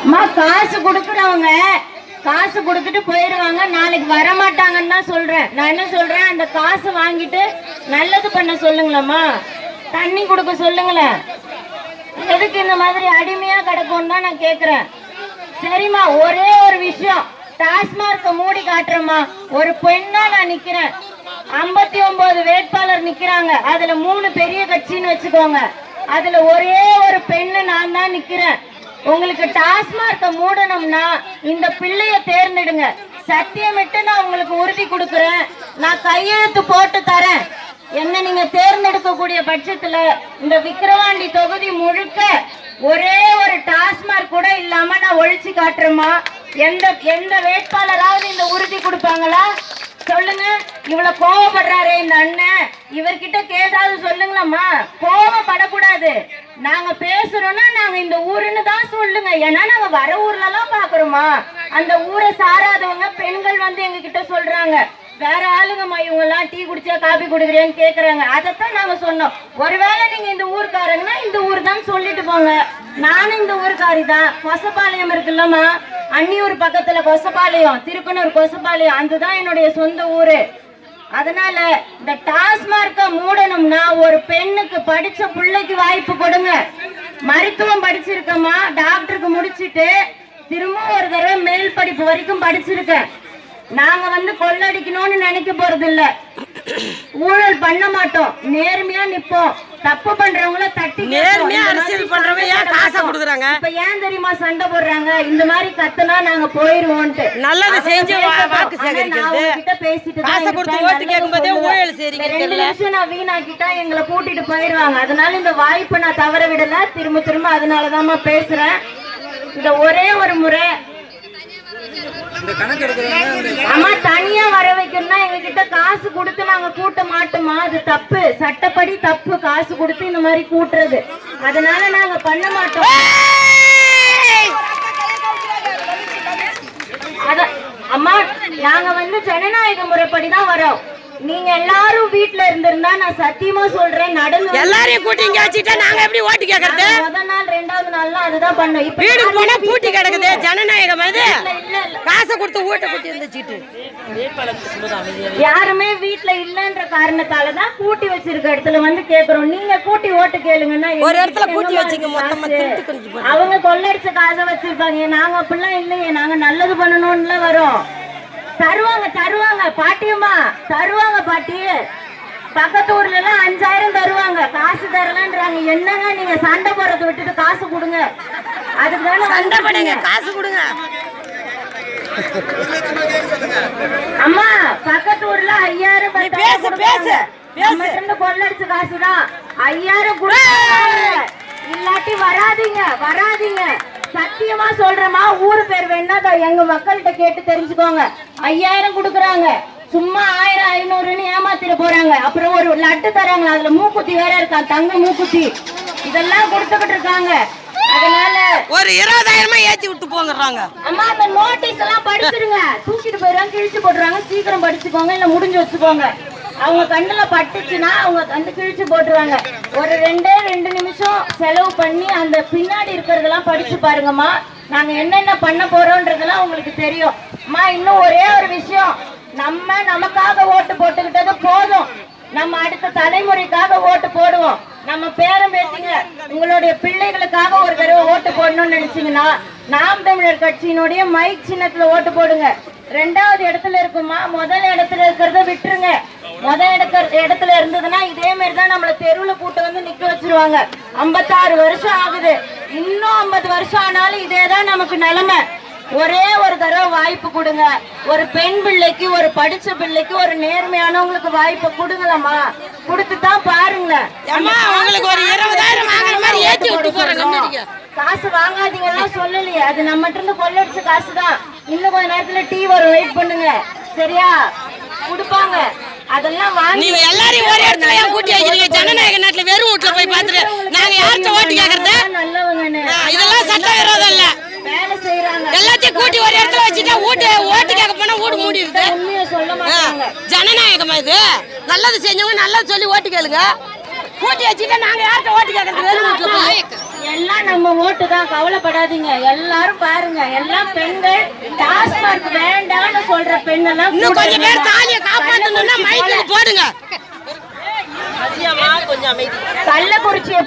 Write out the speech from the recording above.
அம்மா காசு கொடுக்குறவங்க காசு கொடுத்துட்டு போயிடுவாங்க, நாளைக்கு வரமாட்டாங்கன்னு தான் சொல்றேன். நான் என்ன சொல்றேன், அந்த காசு வாங்கிட்டு நல்லது பண்ண சொல்லுங்களம்மா, தண்ணி கொடுக்க சொல்லுங்களேன். எதுக்கு இந்த மாதிரி அடிமையா கிடக்கும் தான் நான் கேக்குறேன். சரிம்மா, ஒரே ஒரு விஷயம், டாஸ்மார்க்க மூடி காட்டுறேம்மா. ஒரு பெண்ணா நான் நிக்கிறேன், 59 வேட்பாளர் நிக்கிறாங்க, அதுல 3 பெரிய கட்சின்னு வச்சுக்கோங்க, அதுல ஒரே ஒரு பெண்ணு நான் தான் நிக்கிறேன். உங்களுக்கு டாஸ்மார்க்க மூடணும்னா இந்த பிள்ளைய தேர்ந்தெடுங்க. சத்தியமிட்டு நான் உங்களுக்கு உறுதி கொடுக்குறேன், நான் கையெழுத்து போட்டு தரேன். என்ன நீங்க தேர்ந்தெடுக்கக்கூடிய பட்சத்துல இந்த விக்கிரவாண்டி தொகுதி முழுக்க ஒரே ஒரு டாஸ்மார்க் கூட இல்லாம நான் ஒழிச்சு காட்டுறேம்மா. எந்த வேட்பாளராவது இந்த உறுதி கொடுப்பாங்களா சொல்லுங்க? இவ்வளவு கோவப்படுறாரு இந்த அண்ணன், இவர்கிட்ட கேட்டாவது சொல்லுங்களம்மா. கோவப்படக்கூடாது, நாங்க பேசுறோம்னா நாங்க இந்த ஊருன்னு தான் சொல்லுங்க. ஏன்னா நாங்க வர ஊர்ல எல்லாம் பாக்குறோமா, அந்த ஊரை சாராதவங்க பெண்கள் வந்து எங்க கிட்ட சொல்றாங்க, வேற ஆளுங்கம்மா இவங்க எல்லாம் டீ குடிச்சா காபி குடிக்கிறேன்னு கேக்குறாங்க. அதைத்தான் நாங்க சொன்னோம். ஒருவேளை நீங்க இந்த ஊருக்காரங்கன்னா இந்த ஊர் தான் சொல்லிட்டு போங்க. நானும் இந்த ஊருக்காரி தான். கொசப்பாளையம் இருக்குல்லம்மா, அன்னியூர் பக்கத்துல கொசப்பாளையம், திருப்பனூர் கொசப்பாளையம், அதுதான் என்னுடைய சொந்த ஊரு. அதனால இந்த டாஸ்மார்க்க மூடணும்னா ஒரு பெண்ணுக்கு, படிச்ச பிள்ளைக்கு வாய்ப்பு கொடுங்க. மருத்துவம் படிச்சிருக்கமா, டாக்டருக்கு முடிச்சிட்டு திரும்ப ஒரு தடவை மேல் படிப்பு வரைக்கும் படிச்சிருக்கேன். நாங்க வந்து கொள்ளடிக்கணும்னு நினைக்க போறது இல்ல, ஊழல் பண்ண மாட்டோம், நேர்மையா நிப்போம். தப்பு பண்றவங்கள தட்டி நேர்மையா அரசியல் பண்றவங்க ஏன் காசை கொடுக்குறாங்க? இப்ப ஏன் தெரியுமா சண்டை போடுறாங்க? இந்த மாதிரி கத்துனா நாங்க போயிருவோம்ட்டு. நல்லது செஞ்சு வாக்கு சேகரிக்கிறது, காசை கொடுத்து ஓட்டு கேட்கும்போதே ஊழல் செய்றீங்க. 2 நிமிஷம் நான் வீணாக்கிட்டா எங்களை கூட்டிட்டு போயிருவாங்க. அதனால இந்த வாய்ப்பை நான் தவற விடல, திரும்ப அதனாலதான் பேசுறேன். இந்த ஒரே ஒரு முறை அம்மா தனியா வர வைக்கணும்னா எங்க கிட்ட காசு கொடுத்து நாங்க கூட்ட மாட்டோமா, அது தப்பு, சட்டப்படி தப்பு காசு கொடுத்து இந்த மாதிரி கூட்டுறது. அதனால நாங்க பண்ண மாட்டோம். அம்மா நாங்க வந்து ஜனநாயக முறைப்படிதான் வரோம். நீங்க எல்லாரும் வீட்ல இருந்திருந்தா நான் சத்தியமா சொல்றேன், நடந்து எல்லாரையும் கூட்டிங்க வச்சிட்டா நாங்க எப்படி ஓட்டு கேக்குறது? முதல் நாள் 2வது நாள்லாம் அதுதான் பண்ணோம். இப்ப வீடு போனா பூட்டி கிடக்குது. ஜனநாயகம் அது, காசை கொடுத்து ஓட்டு கூட்டி இருந்துச்சிட்டு யாருமே வீட்ல இல்லன்ற காரணத்தாலதான் கூட்டி வச்சிருக்க இடத்துல வந்து கேக்குறோம். நீங்க கூட்டி ஓட்டு கேளுங்கன்னா ஒரு இடத்துல கூட்டி வச்சுங்க, மொத்தமா திருட்டு கொஞ்சம் அவங்க கொள்ளடிச்ச காசை வச்சிருப்பாங்க. நாங்க அப்படிலாம் இல்லையே, நாங்க நல்லது பண்ணணும்ல வரோம். தருவாங்க பாட்டியம்மா, தருவாங்க பாட்டி. பக்கத்து ஊர்ல எல்லாம் 5000 தருவாங்க, காசு தரலன்றாங்க. என்னங்க நீங்க சண்டை போறதை விட்டுட்டு காசு கொடுங்க. அதுக்குதானே சண்டை பண்ணுங்க, காசு கொடுங்க. அம்மா பக்கத்து ஊர்ல 5000 கொள்ளடிச்ச காசுதான். 5000 கொடுங்க, இல்லாட்டி வராதீங்க. சத்தியமா சொல்றேமா, ஊரு பேர் வேணா எங்க மக்கள்கிட்ட கேட்டு தெரிஞ்சுக்கோங்க. 5000 கொடுக்குறாங்க, சும்மா 1000 500ன்னு ஏமாத்திட்டு போறாங்க. அப்புறம் ஒரு லட்டு தராங்க, அதுல மூக்குத்தி வேற இருக்கா, தங்க மூக்குத்தி, இதெல்லாம் கொடுத்துக்கிட்டு இருக்காங்க. அதனால ஒரு 20000 ஏத்தி விட்டு போங்கறாங்க. அம்மா அந்த நோட்டீஸ் எல்லாம் படிச்சிருங்க, தூக்கிட்டு போயிடுறாங்க, கிழிச்சு போட்டுறாங்க. சீக்கிரம் படிச்சுக்கோங்க, இல்ல முடிஞ்சு வச்சுக்கோங்க. அவங்க கண்ணுல பட்டுச்சுன்னா அவங்க வந்து கிழிச்சு போட்டுருவாங்க. ஒரு 2 நிமிஷம் செலவு பண்ணி அந்த பின்னாடி இருக்கிறதெல்லாம் படிச்சு பாருங்கம்மா. நாங்க என்னென்ன பண்ண போறோம்ன்றதெல்லாம் உங்களுக்கு தெரியும். அம்மா இன்னும் ஒரே ஒரு விஷயம், நமக்காக ஓட்டு போட்டுக்கிட்டது போதும், நம்ம அடுத்த தலைமுறைக்காக ஓட்டு போடுவோம். நம்ம பேரம் பேசிங்க உங்களுடைய பிள்ளைகளுக்காக ஒரு தடவை ஓட்டு போடணும்னு நினைச்சீங்கன்னா நாம் தமிழர் கட்சியினுடைய மைக் சின்னத்துல ஓட்டு போடுங்க. 2வது இடத்துல இருக்குமா, முதல் இடத்துல இருக்கிறத விட்டுருங்க. முதல் இடத்துல இருந்ததுன்னா இதே மாதிரிதான் நம்மள தெருவுல கூட்டு வந்து நிக்க வச்சிருவாங்க. 56 வருஷம் ஆகுது, இன்னும் 50 வருஷம் ஆனாலும் இதேதான் நமக்கு நிலைமை. ஒரே ஒரு தடவை வாய்ப்பு கொடுங்க. ஒரு பெண் பிள்ளைக்கு, ஒரு படிச்ச பிள்ளைக்கு, ஒரு நேர்மையானவங்களுக்கு வாய்ப்பு கொடுங்களம்மா. கொடுத்துதான் பாருங்க. உங்களுக்கு ஒரு 20000 வாங்குற மாதிரி ஏத்தி விட்டு போறாங்க. காசு வாங்காதீங்கன்னா சொல்லலையே, அது நம்ம இருந்து கொள்ளடிச்ச காசு தான். இன்னும் கொஞ்ச நேரத்துல டீ வரும், வெயிட் பண்ணுங்க சரியா? கொடுப்பாங்க. அதெல்லாம் வாங்கி நீங்க எல்லாரையும் ஒரே இடத்துல ஏன் கூட்டி வைக்கிறீங்க? ஜனநாயக நாட்டுல வெறும் வீட்டுல போய் பாத்துட்டு நாங்க யார்கிட்ட ஓட்டு கேக்குறது? நல்லவங்கன்னு இதெல்லாம் சட்டவிரோதம் இல்ல. வேலை செய்யறாங்க, எல்லாத்தையும் கூட்டி ஒரு இடத்துல வச்சுட்டா ஓட்டு கேட்க போனா வீடு மூடிடுது. உண்மையை சொல்ல மாட்டாங்க. ஜனநாயகமா இது? நல்லது செஞ்சவங்க நல்லது சொல்லி ஓட்டு கேளுங்க. கூட்டி வச்சுட்டா நாங்க யார்கிட்ட ஓட்டு கேக்குறது? வெறும் வீட்டுல போய் எல்லாம் நம்ம ஓட்டு தான், கவலைப்படாதீங்க. எல்லாரும் பாருங்க, எல்லாம் பெண்கள் டாஸ்மார்க் வேண்டாம்னு சொல்ற பெண்ணெல்லாம் இன்னும் கொஞ்சம் பேர் தாலியை காப்பாத்தணும்னா மைக்கில் போடுங்க. கள்ளக்குறிச்சியை